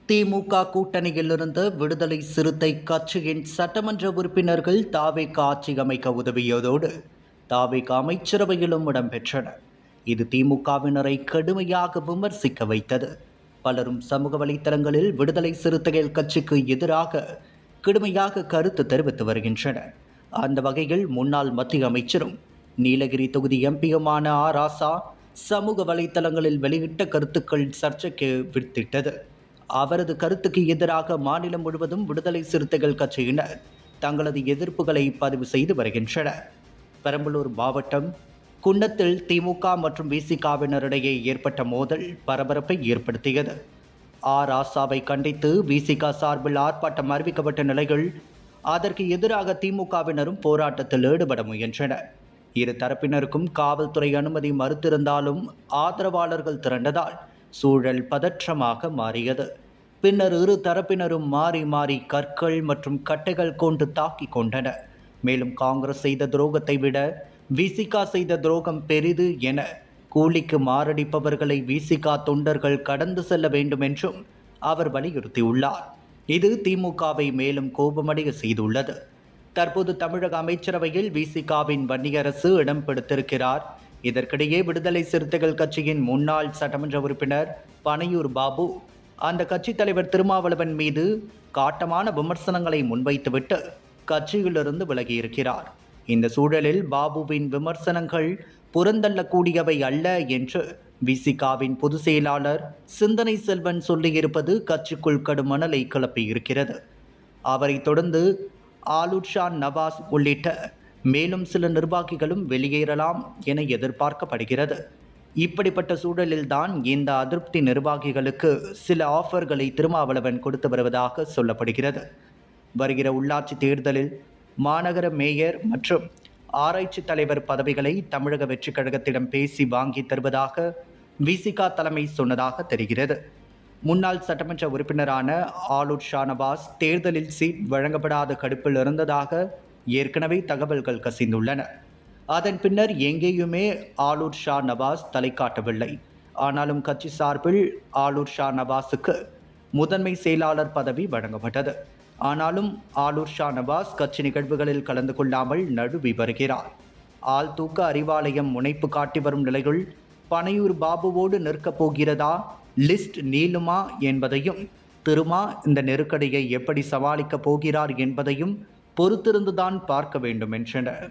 திமுக கூட்டணியிலிருந்து விடுதலை சிறுத்தை கட்சியின் சட்டமன்ற உறுப்பினர்கள் தாவேக ஆட்சி அமைக்க உதவியதோடு தாவேக அமைச்சரவையிலும் இடம்பெற்றனர். இது திமுகவினரை கடுமையாக விமர்சிக்க வைத்தது. பலரும் சமூக வலைதளங்களில் விடுதலை சிறுத்தைகள் கட்சிக்கு எதிராக கடுமையாக கருத்து தெரிவித்து வருகின்றனர். அந்த வகையில் முன்னாள் மத்திய அமைச்சரும் நீலகிரி தொகுதி எம்பியுமான ராசா சமூக வலைதளங்களில் வெளியிட்ட கருத்துக்கள் சர்ச்சைக்கு வித்திட்டது. அவரது கருத்துக்கு எதிராக மாநிலம் முழுவதும் விடுதலை சிறுத்தைகள் கட்சியினர் தங்களது எதிர்ப்புகளை பதிவு செய்து வருகின்றனர். பெரம்பலூர் மாவட்டம் குன்னத்தில் திமுக மற்றும் விசிகாவினரிடையே ஏற்பட்ட மோதல் பரபரப்பை ஏற்படுத்தியது. ராசாவை கண்டித்து விசிக சார்பில் ஆர்ப்பாட்டம் அறிவிக்கப்பட்ட நிலையில் அதற்கு எதிராக திமுகவினரும் போராட்டத்தில் ஈடுபட முயன்றனர். இரு தரப்பினருக்கும் காவல்துறை அனுமதி மறுத்திருந்தாலும் ஆதரவாளர்கள் திரண்டதால் சூழல் பதற்றமாக மாறியது. பின்னர் இரு தரப்பினரும் மாறி மாறி கற்கள் மற்றும் கட்டைகள் கொண்டு தாக்கிக் கொண்டனர். மேலும் காங்கிரஸ் செய்த துரோகத்தை விட விசிகா செய்த துரோகம் பெரிது என கூலிக்கு மாரடிப்பவர்களை விசிகா தொண்டர்கள் கடந்து செல்ல வேண்டும் என்றும் அவர் வலியுறுத்தியுள்ளார். இது திமுகவை மேலும் கோபமடைய செய்துள்ளது. தற்போது தமிழக அமைச்சரவையில் விசிகாவின் வன்னியரசு இடம் பிடித்திருக்கிறார். இதற்கிடையே விடுதலை சிறுத்தைகள் கட்சியின் முன்னாள் சட்டமன்ற உறுப்பினர் பனையூர் பாபு அந்த கட்சி தலைவர் திருமாவளவன் மீது காட்டமான விமர்சனங்களை முன்வைத்துவிட்டு கட்சியிலிருந்து விலகியிருக்கிறார். இந்த சூழலில் பாபுவின் விமர்சனங்கள் புறந்தள்ளக்கூடியவை அல்ல என்று விசிகாவின் பொதுச் செயலாளர் சிந்தனை செல்வன் சொல்லியிருப்பது கட்சிக்குள் கடும் மணலை கிளப்பியிருக்கிறது. அவரை தொடர்ந்து ஆலூர் ஷா நவாஸ் உள்ளிட்ட மேலும் சில நிர்வாகிகளும் வெளியேறலாம் என எதிர்பார்க்கப்படுகிறது. இப்படிப்பட்ட சூழலில்தான் இந்த அதிருப்தி நிர்வாகிகளுக்கு சில ஆஃபர்களை திருமாவளவன் கொடுத்து வருவதாக சொல்லப்படுகிறது. வருகிற உள்ளாட்சி தேர்தலில் மாநகர மேயர் மற்றும் ஆராய்ச்சி தலைவர் பதவிகளை தமிழக வெற்றி கழகத்திடம் பேசி வாங்கி தருவதாக விசிகா தலைமை சொன்னதாக தெரிகிறது. முன்னாள் சட்டமன்ற உறுப்பினரான ஆலூர் ஷா நவாஸ் தேர்தலில் சீட் வழங்கப்படாத கடுப்பில் இருந்ததாக ஏற்கனவே தகவல்கள் கசிந்துள்ளன. அதன் பின்னர் எங்கேயுமே ஆலூர் ஷா நவாஸ் தலை காட்டவில்லை. ஆனாலும் கட்சி சார்பில் ஆலூர் ஷா நவாஸுக்கு முதன்மை செயலாளர் பதவி வழங்கப்பட்டது. ஆனாலும் ஆலூர் ஷா நவாஸ் கட்சி நிகழ்வுகளில் கலந்து கொள்ளாமல் நழுவி வருகிறார். ஆள் தூக்க அறிவாலயம் முனைப்பு காட்டி வரும் நிலையில் பனையூர் பாபுவோடு நிற்கப் போகிறதா, லிஸ்ட் நீளுமா என்பதையும், திருமா இந்த நெருக்கடியை எப்படி சமாளிக்கப் போகிறார் என்பதையும் பொறுத்திருந்துதான் பார்க்க வேண்டும் என்றனர்.